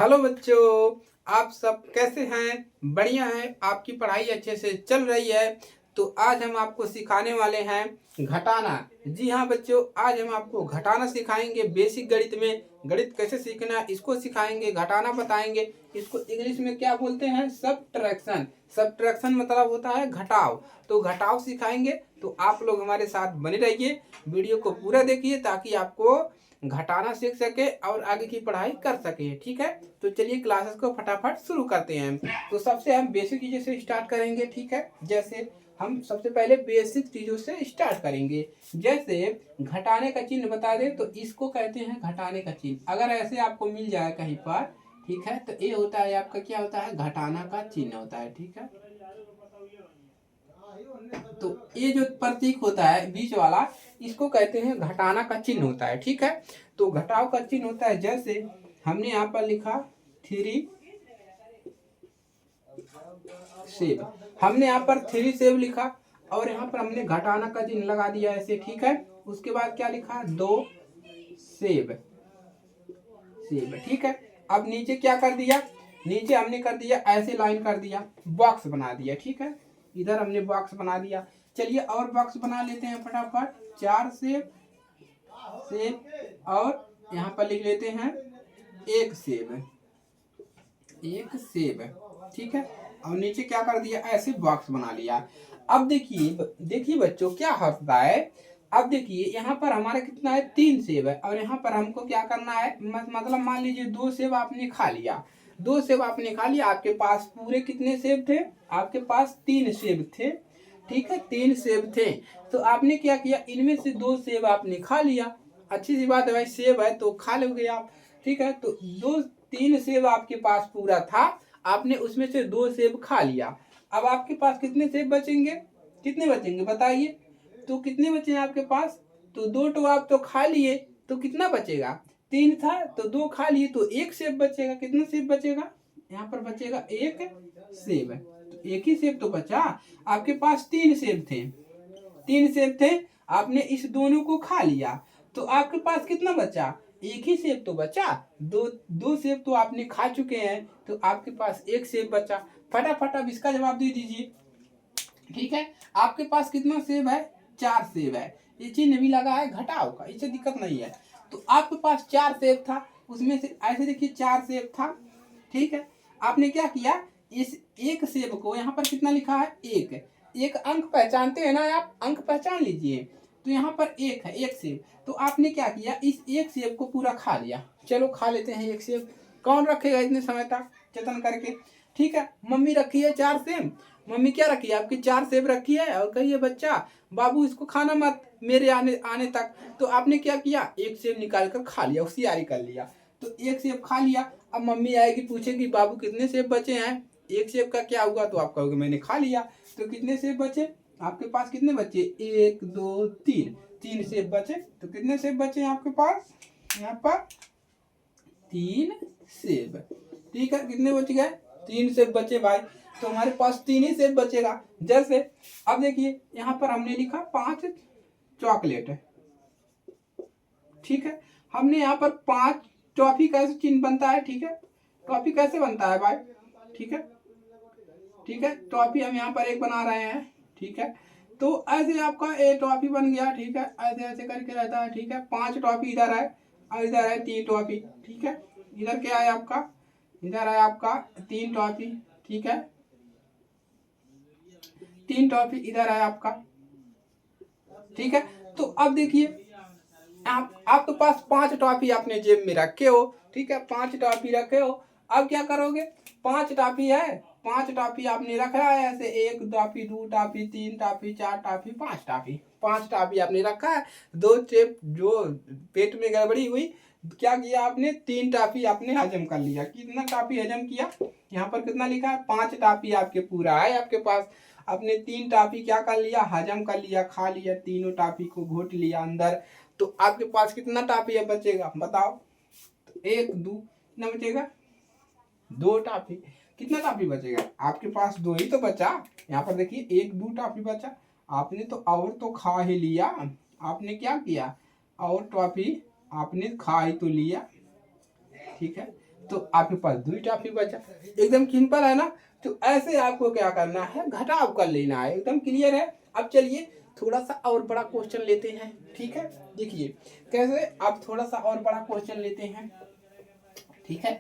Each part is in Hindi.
हेलो बच्चों, आप सब कैसे हैं? बढ़िया है। आपकी पढ़ाई अच्छे से चल रही है। तो आज हम आपको सिखाने वाले हैं घटाना। जी हाँ बच्चों, आज हम आपको घटाना सिखाएंगे। बेसिक गणित में गणित कैसे सीखना है इसको सिखाएंगे, घटाना बताएंगे। इसको इंग्लिश में क्या बोलते हैं? सब्ट्रैक्शन। सब्ट्रैक्शन मतलब होता है घटाव। तो घटाव सिखाएंगे। तो आप लोग हमारे साथ बने रहिए, वीडियो को पूरा देखिए ताकि आपको घटाना सीख सके और आगे की पढ़ाई कर सके। ठीक है, तो चलिए क्लासेस को फटाफट शुरू करते हैं। तो सबसे हम बेसिक चीज़ों से स्टार्ट करेंगे। ठीक है, जैसे हम सबसे पहले बेसिक चीज़ों से स्टार्ट करेंगे। जैसे घटाने का चिन्ह बता दें तो इसको कहते हैं घटाने का चिन्ह। अगर ऐसे आपको मिल जाए कहीं पर, ठीक है, तो ये होता है आपका, क्या होता है? घटाना का चिन्ह होता है। ठीक है, तो ये जो प्रतीक होता है बीच वाला, इसको कहते हैं घटाना का चिन्ह होता है। ठीक है, तो घटाव का चिन्ह होता है। जैसे हमने यहाँ पर लिखा 3 सेब, हमने यहाँ पर 3 सेब लिखा और यहाँ पर हमने घटाना का चिन्ह लगा दिया ऐसे। ठीक है, उसके बाद क्या लिखा? 2 सेब। सेब, ठीक है। अब नीचे क्या कर दिया? नीचे हमने कर दिया ऐसे लाइन कर दिया, बॉक्स बना दिया। ठीक है, इधर हमने बॉक्स बना दिया। चलिए और बॉक्स बना लेते हैं फटाफट। 4 सेब, सेब और यहाँ पर लिख लेते हैं 1 सेब, 1 सेब। ठीक है, और नीचे क्या कर दिया? ऐसे बॉक्स बना लिया। अब देखिए देखिए बच्चों क्या होता है। अब देखिए यहाँ पर हमारा कितना है? 3 सेब है और यहाँ पर हमको क्या करना है? मतलब मान लीजिए 2 सेब आपने खा लिया। 2 सेब आपने खा लिया, आपके पास पूरे कितने सेब थे? आपके पास 3 सेब थे। ठीक है, 3 सेब थे। तो आपने क्या किया? इनमें से 2 सेब आपने खा लिया। अच्छी सी बात है भाई, सेब है तो खा लोगे आप। ठीक है, तो 3 सेब आपके पास पूरा था, आपने उसमें से 2 सेब खा लिया। अब आपके पास कितने सेब बचेंगे? कितने बचेंगे बताइए? तो कितने बचे हैं आपके पास? तो 2 तो आप तो खा लिए, तो कितना बचेगा? 3 था तो 2 खा लिए तो 1 सेब बचेगा। कितना सेब बचेगा? यहाँ पर बचेगा 1 सेब। तो एक ही सेब तो बचा। आपके पास 3 सेब थे, 3 सेब थे, आपने इस दोनों को खा लिया तो आपके पास कितना बचा? एक ही सेब तो बचा। दो दो सेब तो आपने खा चुके हैं तो आपके पास 1 सेब बचा। फटाफट अब इसका जवाब दे दीजिए। ठीक है, आपके पास कितना सेब है? 4 सेब है। ये चिन्ह भी लगा है घटाव का, इससे दिक्कत नहीं है। तो आपके पास 4 सेब था, उसमें से ऐसे देखिए 4 सेब था। ठीक है, आपने क्या किया? इस 1 सेब को यहाँ पर कितना लिखा है? 1। एक अंक पहचानते हैं ना आप? अंक पहचान लीजिए। तो यहाँ पर 1 है, 1 सेब। तो आपने क्या किया? इस 1 सेब को पूरा खा लिया। चलो खा लेते हैं 1 सेब। कौन रखेगा इतने समय तक जतन करके? ठीक है, मम्मी रखी है 4 सेब। मम्मी क्या रखी है आपकी? 4 सेब रखी है और कहिए बच्चा बाबू इसको खाना मत मेरे आने आने तक। तो आपने क्या किया? 1 सेब निकाल कर खा लिया, होशियारी कर लिया। तो 1 सेब खा लिया। अब मम्मी आएगी पूछेगी बाबू कितने सेब बचे हैं? 1 सेब का क्या हुआ? तो आप कहोगे मैंने खा लिया। तो कितने सेब बचे? आपके पास कितने बचे? 1 2 3, 3 सेब बचे। तो कितने सेब बचे आपके पास? यहाँ पर 3 सेब। ठीक है, कितने बच गए? 3 सेब बचे भाई। तो हमारे पास 3 ही सेब बचेगा। जैसे अब देखिए यहाँ पर हमने लिखा 5 चॉकलेट है। ठीक है, हमने यहाँ पर 5 टॉफी कैसे चिन्ह बनता है? ठीक है, टॉफी कैसे बनता है भाई? ठीक है, ठीक है, टॉफी हम यहाँ पर एक बना रहे हैं। ठीक है, तो ऐसे आपका ए टॉफी बन गया। ठीक है, ऐसे ऐसे करके रहता है। ठीक है, 5 टॉफी इधर है और इधर है 3 टॉफी। ठीक है, इधर क्या है आपका? इधर है आपका 3 टॉफी। ठीक है, 3 टॉफी इधर है आपका। ठीक है, तो अब देखिए आपके पास 5 टॉफी आपने जेब में रखे हो। ठीक है, 5 टॉफी रखे हो। अब क्या करोगे? 5 टॉफी है, 5 टॉफी आपने रखा है ऐसे, 1 toffee, 2 toffee, 3 toffee, 4 toffee, 5 toffee. 5 toffee आपने रखा है। 2 टेप जो पेट में गड़बड़ी हुई, क्या किया आपने? 3 टॉफी आपने हजम कर लिया। कितना टॉफी हजम किया? यहाँ पर कितना लिखा है? 5 टॉफी आपके पूरा है आपके पास। आपने 3 टॉफी क्या कर लिया? हजम कर लिया, खा लिया, तीनों टॉफी को घोट लिया अंदर। तो आपके पास कितना टॉफी है बचेगा बताओ? तो 1 2 कितना बचेगा? 2 टॉफी। कितना टॉफी बचेगा? आपके पास 2 ही तो बचा। यहाँ पर देखिए 1 2 टॉफी बचा। आपने तो और तो खा ही लिया। आपने क्या किया? और टॉफी आपने खा ही तो लिया। ठीक है, तो आपके पास 2 टॉफी बचा। एकदम सिंपल है ना। तो ऐसे आपको क्या करना है, घटाव कर लेना है। एकदम क्लियर है। अब चलिए थोड़ा सा और बड़ा क्वेश्चन लेते हैं। ठीक है, देखिए कैसे आप थोड़ा सा और बड़ा क्वेश्चन लेते हैं। ठीक है,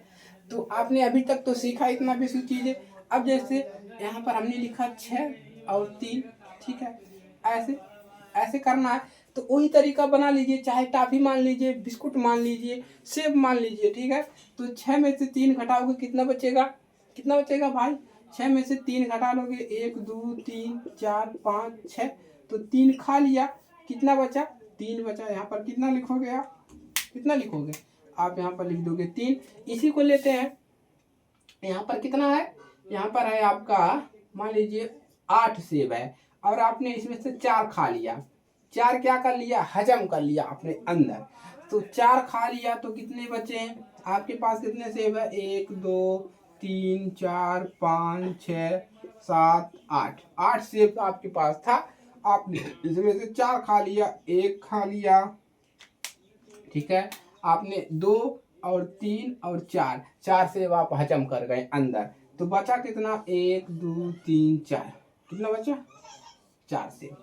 तो आपने अभी तक तो सीखा इतना बेसिक चीजें। अब जैसे यहाँ पर हमने लिखा 6 और 3। ठीक है, ऐसे ऐसे करना है। तो वही तरीका बना लीजिए, चाहे टाफी मान लीजिए, बिस्कुट मान लीजिए, सेब मान लीजिए। ठीक है, तो 6 में से 3 घटाओगे कितना बचेगा, कितना बचेगा भाई। 6 में से 3 घटा लोगे, 1 2 3 4 5 6, तो 3 खा लिया, कितना बचा, 3 बचा। यहाँ पर कितना लिखोगे आप, कितना लिखोगे आप, यहाँ पर लिख दोगे 3। इसी को लेते हैं, यहाँ पर कितना है, यहाँ पर है आपका मान लीजिए 8 सेब है, और आपने इसमें से 4 खा लिया। 4 क्या कर लिया, हजम कर लिया अपने अंदर। तो 4 खा लिया तो कितने बचे हैं आपके पास, कितने सेब है, 1 2 3 4 5 6 7 8, 8 सेब आपके पास था। आपने इसमें से 4 खा लिया, 1 खा लिया। ठीक है, आपने 2 और 3 और 4, 4 सेब आप हजम कर गए अंदर। तो बचा कितना, 1 2 3 4, कितना बचा, 4 सेब।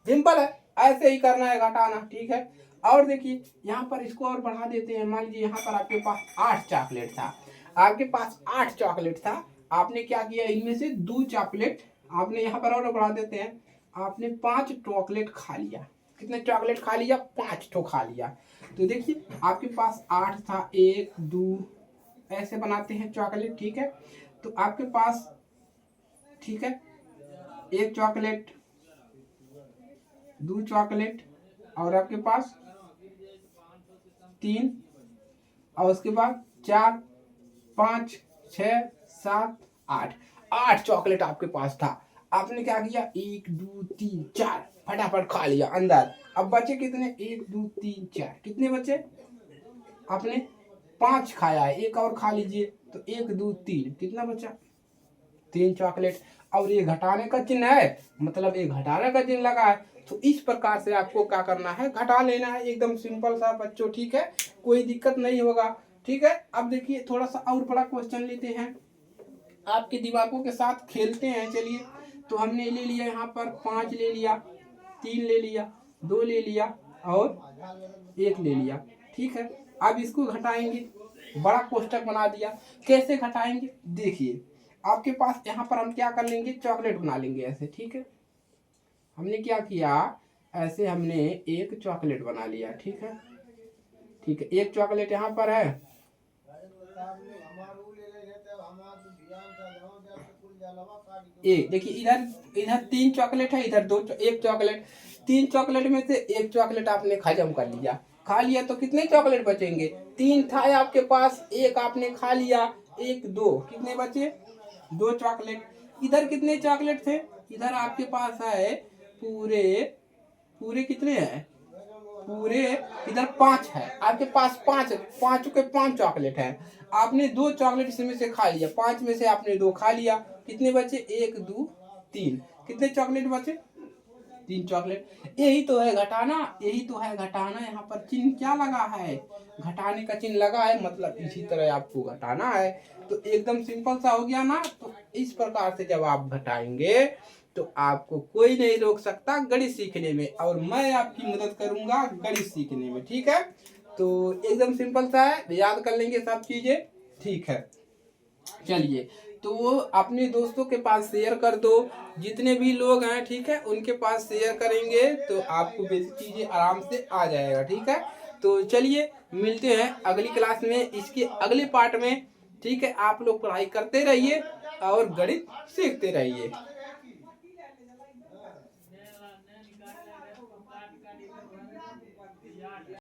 सिंपल है, ऐसे ही करना है घटाना। ठीक है, और देखिए यहाँ पर इसको और बढ़ा देते हैं। मान लीजिए यहाँ पर आपके पास 8 चॉकलेट था, आपके पास 8 चॉकलेट था। आपने क्या किया, इनमें से 2 चॉकलेट आपने यहाँ पर और बढ़ा देते हैं, आपने 5 चॉकलेट खा लिया। कितने चॉकलेट खा लिया, 5 ठो खा लिया। तो देखिए आपके पास 8 था, 1 2 ऐसे बनाते हैं चॉकलेट। ठीक है, तो आपके पास, ठीक है, 1 चॉकलेट, 2 चॉकलेट, और आपके पास 3, और उसके बाद 4 5 6 7 8, 8 चॉकलेट आपके पास था। आपने क्या किया, 1 2 3 4 फटाफट खा लिया अंदर। अब बचे कितने, 1 2 3 4, कितने बचे, आपने 5 खाया है, 1 और खा लीजिए, तो 1 2 3, कितना बचा, 3 चॉकलेट। और ये घटाने का चिन्ह है, मतलब ये घटाने का चिन्ह लगा है। तो इस प्रकार से आपको क्या करना है, घटा लेना है। एकदम सिंपल सा बच्चों। ठीक है, कोई दिक्कत नहीं होगा। ठीक है, अब देखिए थोड़ा सा और बड़ा क्वेश्चन लेते हैं, आपके दिमागों के साथ खेलते हैं। चलिए, तो हमने ले लिया यहाँ पर 5 ले लिया, 3 ले लिया, 2 ले लिया और 1 ले लिया। ठीक है, अब इसको घटाएंगे, बड़ा कोष्टक बना दिया। कैसे घटाएंगे, देखिए आपके पास यहाँ पर हम क्या कर लेंगे, चॉकलेट बना लेंगे ऐसे। ठीक है, हमने क्या किया, ऐसे हमने 1 चॉकलेट बना लिया। ठीक है, ठीक है, 1 चॉकलेट यहाँ पर है। एक देखिए इधर, इधर 3 चॉकलेट है, इधर 1 चॉकलेट। 3 चॉकलेट में से 1 चॉकलेट आपने हजम कर लिया, खा लिया, तो कितने चॉकलेट बचेंगे, 3 था आपके पास, 1 आपने खा लिया, 1 2, कितने बचे, 2 चॉकलेट। इधर कितने चॉकलेट थे, इधर आपके पास है पूरे पूरे कितने हैं, पूरे इधर 5 है आपके पास, 5 5 के 5 चॉकलेट है। आपने 2 चॉकलेट इसमें से खा लिया, 5 में से आपने 2 खा लिया, कितने बचे, 1 2 3, कितने चॉकलेट बचे, 3 चॉकलेट। यही तो है घटाना, यही तो है घटाना। यहाँ पर चिन्ह क्या लगा है, घटाने का चिन्ह लगा है, मतलब इसी तरह आपको घटाना है। तो एकदम सिंपल सा हो गया ना। तो इस प्रकार से जब आप घटाएंगे तो आपको कोई नहीं रोक सकता गणित सीखने में, और मैं आपकी मदद करूंगा गणित सीखने में। ठीक है, तो एकदम सिंपल सा है, याद कर लेंगे सब चीजें। ठीक है, चलिए तो अपने दोस्तों के पास शेयर कर दो, जितने भी लोग हैं। ठीक है, उनके पास शेयर करेंगे तो आपको बेसिक चीजें आराम से आ जाएगा। ठीक है, तो चलिए मिलते हैं अगली क्लास में, इसके अगले पार्ट में। ठीक है, आप लोग पढ़ाई करते रहिए और गणित सीखते रहिए।